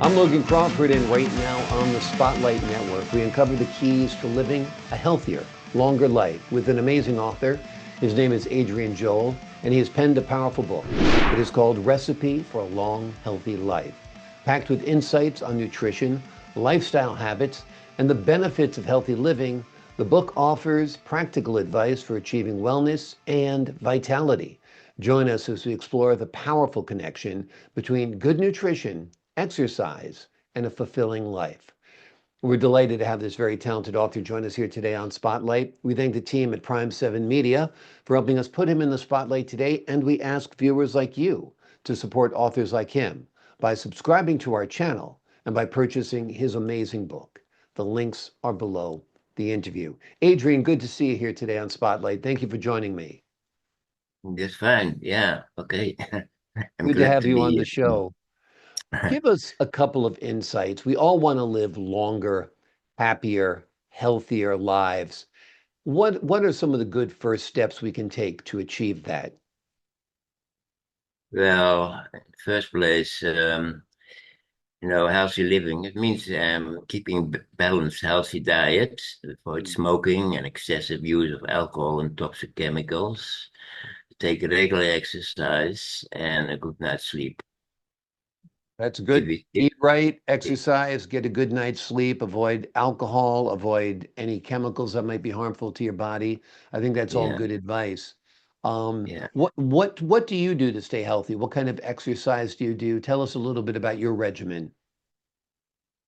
I'm Logan Crawford, and right now on the Spotlight Network, we uncover the keys to living a healthier, longer life with an amazing author. His name is Adrian Joele, and he has penned a powerful book. It is called Recipe for a Long, Healthy Life, packed with insights on nutrition, lifestyle habits, and the benefits of healthy living. The book offers practical advice for achieving wellness and vitality. Join us as we explore the powerful connection between good nutrition, exercise, and a fulfilling life. We're delighted to have this very talented author join us here today on Spotlight. We thank the team at Prime 7 Media for helping us put him in the spotlight today, and we ask viewers like you to support authors like him by subscribing to our channel and by purchasing his amazing book. The links are below the interview. Adrian, good to see you here today on Spotlight. Thank you for joining me. That's fine. Yeah. Okay. I'm Good to glad have to you on be the show. here. Give us a couple of insights. We all want to live longer, happier, healthier lives. What are some of the good first steps we can take to achieve that? Well, in the first place, healthy living. It means keeping balanced, healthy diet, avoid Mm. smoking and excessive use of alcohol and toxic chemicals, take regular exercise, and a good night's sleep. That's If good. it, Eat right, exercise, get a good night's sleep, avoid alcohol, avoid any chemicals that might be harmful to your body. I think that's all yeah, good advice. yeah. What do you do to stay healthy? What kind of exercise do you do? Tell us a little bit about your regimen.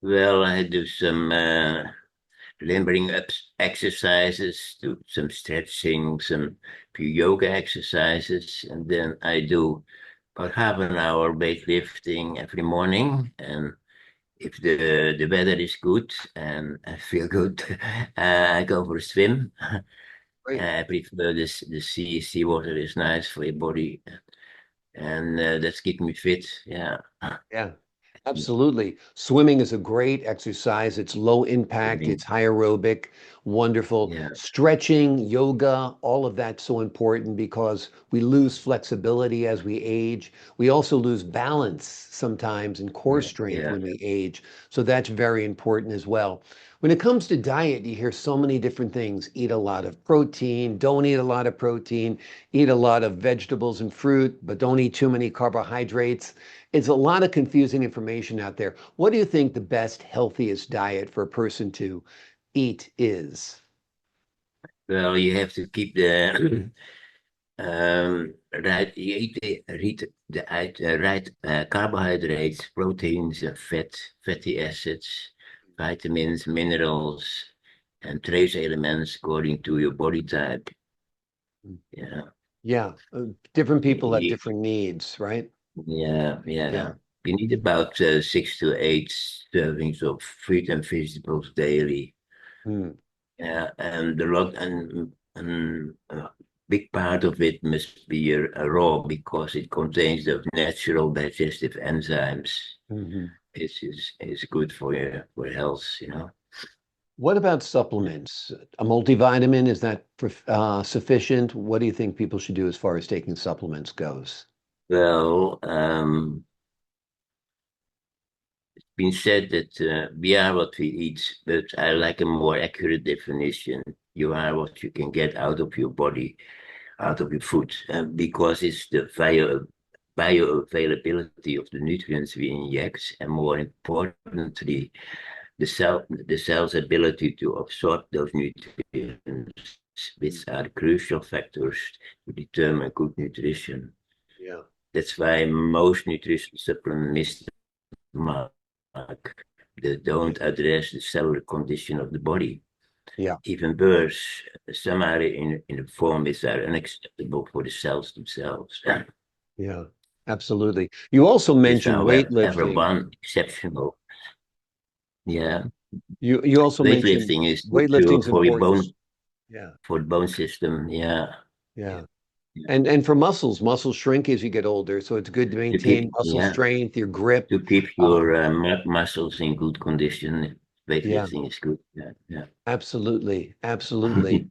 Well, I do some limbering up exercises, do some stretching, some few yoga exercises, and then I do about half an hour weightlifting every morning. And if the weather is good and I feel good, I go for a swim. Great. I prefer this the seawater is nice for your body, and that's keeping me fit. Yeah, Yeah, absolutely. Swimming is a great exercise. It's low impact, swimming. it's high aerobic, wonderful. Yeah, Stretching, yoga, all of that's so important because we lose flexibility as we age. We also lose balance sometimes and core yeah, strength yeah, when we age. So that's very important as well. When it comes to diet, you hear so many different things. Eat a lot of protein, don't eat a lot of protein, eat a lot of vegetables and fruit, but don't eat too many carbohydrates. It's a lot of confusing information out there. What do you think the best, healthiest diet for a person to eat is? well, you have to keep the right, you eat the right carbohydrates, proteins, and fatty acids, vitamins, minerals, and trace elements according to your body type. Yeah, Yeah, different people have you, different needs, right? yeah, Yeah. yeah. You need about 6 to 8 servings of fruit and vegetables daily. Hmm. Yeah, and a lot and a big part of it must be raw because it contains the natural digestive enzymes. Mhm. It's good for your health. What about supplements? A multivitamin, is that sufficient? What do you think people should do as far as taking supplements goes? Well, been said that we are what we eat, but I like a more accurate definition. You are what you can get out of your body, out of your food, because it's the bioavailability of the nutrients we inject, and more importantly, the cell's ability to absorb those nutrients, which are crucial factors to determine good nutrition. Yeah. That's why most nutrition supplements miss the mark. They don't address the cellular condition of the body. Yeah. Even worse, some are in a form which are unacceptable for the cells themselves. Yeah. Absolutely. You also There's, mentioned however, weightlifting. one exceptional. Yeah, You also mentioned weightlifting is good too weightlifting's for your important. bone Yeah. for the bone system. Yeah, yeah, Yeah. yeah. And for muscles shrink as you get older, so it's good to To maintain keep muscle yeah strength, your grip. to keep Um, your muscles in good condition. yeah, Weightlifting is good. Yeah, yeah. absolutely, absolutely.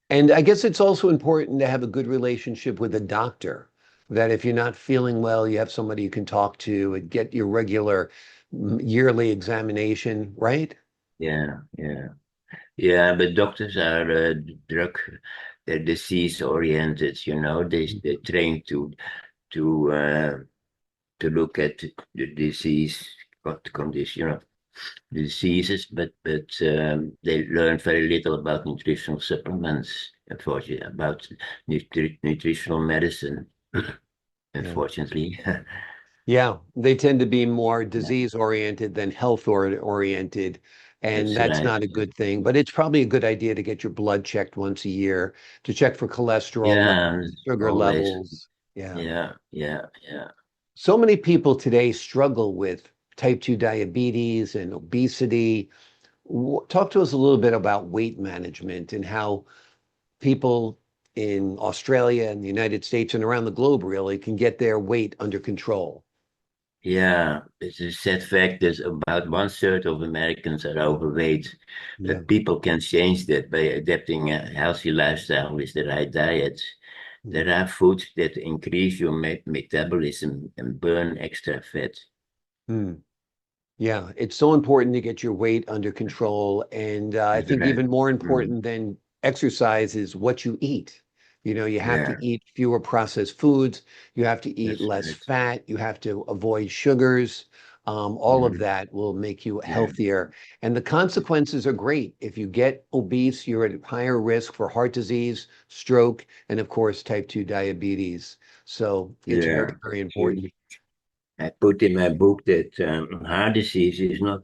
And I guess it's also important to have a good relationship with a doctor, that if you're not feeling well, you have somebody you can talk to and get your regular yearly examination, right? Yeah, yeah. Yeah, but doctors are drug disease oriented, they train to uh, to look at the disease condition, diseases, but they learn very little about nutritional supplements, unfortunately, about nutritional medicine, Yeah. unfortunately. Yeah, they tend to be more Yeah, disease oriented than health oriented, and that's that's right. not a good thing. But it's probably a good idea to get your blood checked once a year to check for cholesterol Yeah, levels, sugar always. levels. Yeah. Yeah, yeah, yeah. So many people today struggle with type 2 diabetes and obesity. Talk to us a little bit about weight management and how people in Australia and the United States and around the globe really can get their weight under control. Yeah, it's a sad fact that about one third of Americans are overweight, Yeah. but people can change that by adapting a healthy lifestyle with the right diet. There are foods that increase your metabolism and burn extra fat. Mm. Yeah, it's so important to get your weight under control. And I That's think right. even more Mm, important than exercise is what you eat. You have to yeah, eat fewer processed foods. You have to eat that's less right. fat. You have to avoid sugars. All of Mm, that will make you yeah, healthier. And the consequences are great. If you get obese, you're at higher risk for heart disease, stroke, and of course, type 2 diabetes. So it's very, yeah. very important. See, I put in my book that heart disease is not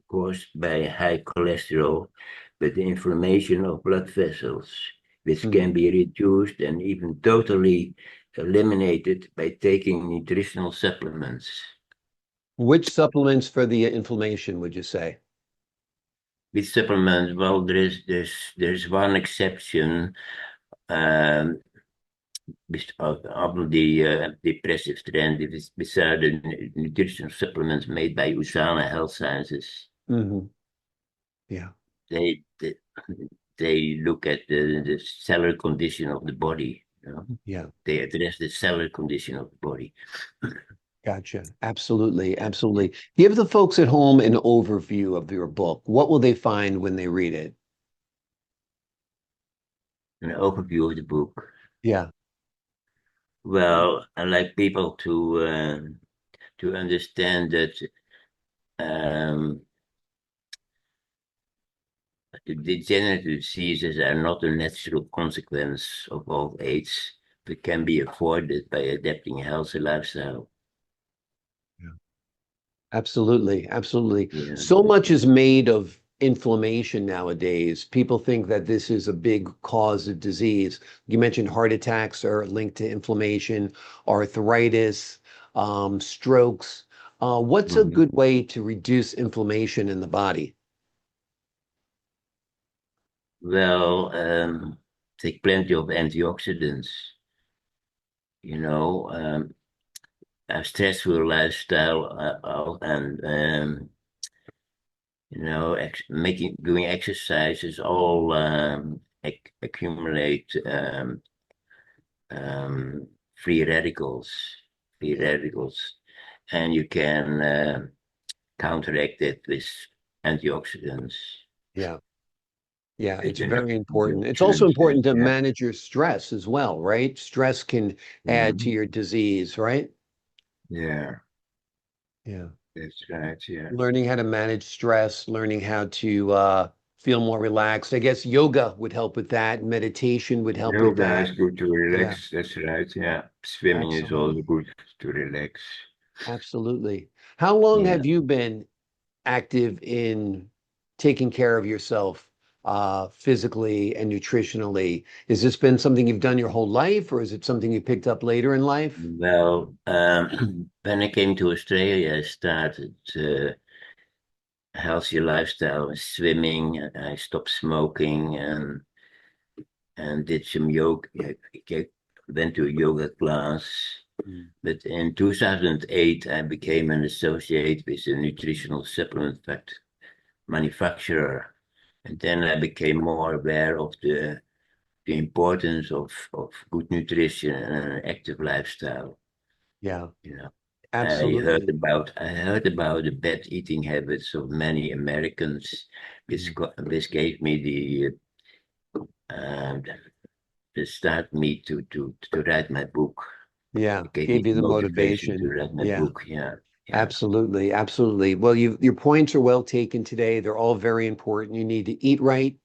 caused by high cholesterol, but the inflammation of blood vessels, which Hmm. can be reduced and even totally eliminated by taking nutritional supplements. Which supplements for the inflammation would you say? With supplements, well, there's one exception. Um, of the depressive trend, these are the nutritional supplements made by Usana Health Sciences. Hmm. Yeah, They, they they look at the cellular condition of the body. yeah, They address the cellular condition of the body. gotcha. Absolutely, Yeah, yeah. absolutely. Give the folks at home an overview of your book. What will they find when they read it? An overview of the book. Yeah. Well, I like people to understand that um, the degenerative diseases are not a natural consequence of old age, but can be avoided by adapting a healthy lifestyle. Absolutely, absolutely. Yeah. So much is made of inflammation nowadays. People think that this is a big cause of disease. You mentioned heart attacks are linked to inflammation, arthritis, strokes. What's a Mhm. good way to reduce inflammation in the body? Well, take plenty of antioxidants, you know, a stressful lifestyle, and making doing exercises all accumulate um, free radicals, free Yeah, radicals, and you can counteract it with antioxidants. yeah. Yeah, They it's can very important. It's also influence that. important to Yeah. manage your stress as well, right? Stress can add to Mhm. your disease, right? Yeah, Yeah. that's right. Yeah. Learning how to manage stress, learning how to feel more relaxed. I guess yoga would help with that. Meditation would help with Yoga is that. good to Yeah, relax. That's right. Yeah. Swimming is also absolutely. good to relax. Absolutely. How long Yeah. have you been active in taking care of yourself physically and nutritionally? Has this been something you've done your whole life, or is it something you picked up later in life? Well, when I came to Australia, I started a healthy lifestyle, swimming. I stopped smoking and did some yoga. I went to a yoga class. Mm. But in 2008, I became an associate with a nutritional supplement manufacturer. And then I became more aware of the importance of good nutrition and an active lifestyle. Yeah. You know. Absolutely. I heard about the bad eating habits of many Americans. Mm. This gave me uh, the start me to write my book. Yeah, It gave me gave you the the motivation to motivation. write my Yeah. book. Yeah, yeah. Absolutely, absolutely. Well, your points are well taken today. They're all very important. You need to eat right.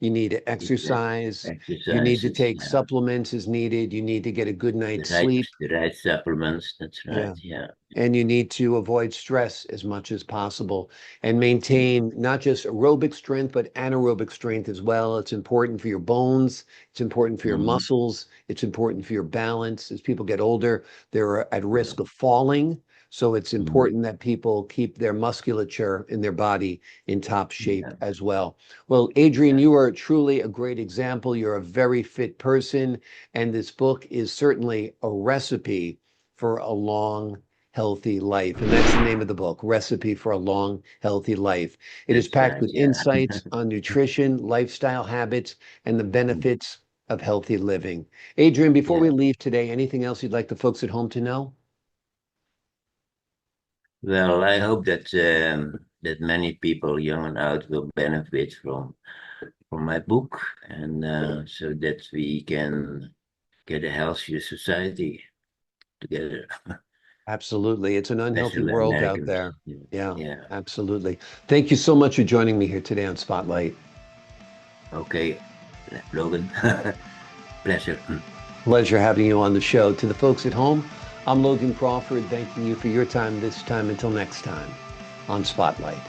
You need to Eat right, exercise. You need to exercises. take Yeah, supplements as needed. You need to get a good night's sleep. the right supplements. That's right. Yeah. Yeah. And you need to avoid stress as much as possible and Mm, maintain not just aerobic strength, but anaerobic strength as well. It's important for your bones. It's important for your mhm, muscles. It's important for your balance. As people get older, they're at yeah, risk of falling. So it's mhm, important that people keep their musculature in their body in top shape yeah, as well. Well, Adrian, yeah, you are truly a great example. You're a very fit person, and this book is certainly a recipe for a long, healthy life. And that's the name of the book, Recipe for a Long, Healthy Life. It is that's packed right. with Yeah. insights on nutrition, lifestyle habits, and the benefits of healthy living. Adrian, before we Yeah. leave today, anything else you'd like the folks at home to know? Well, I hope that many people, young and old, will benefit from my book, and so that we can get a healthier society together, Absolutely. It's an unhealthy especially world out Americans. there. Yeah. Yeah, Yeah. absolutely. Thank you so much for joining me here today on Spotlight. Okay, Logan. Pleasure. Pleasure having you on the show. To the folks at home, I'm Logan Crawford, thanking you for your time this time. Until next time on Spotlight.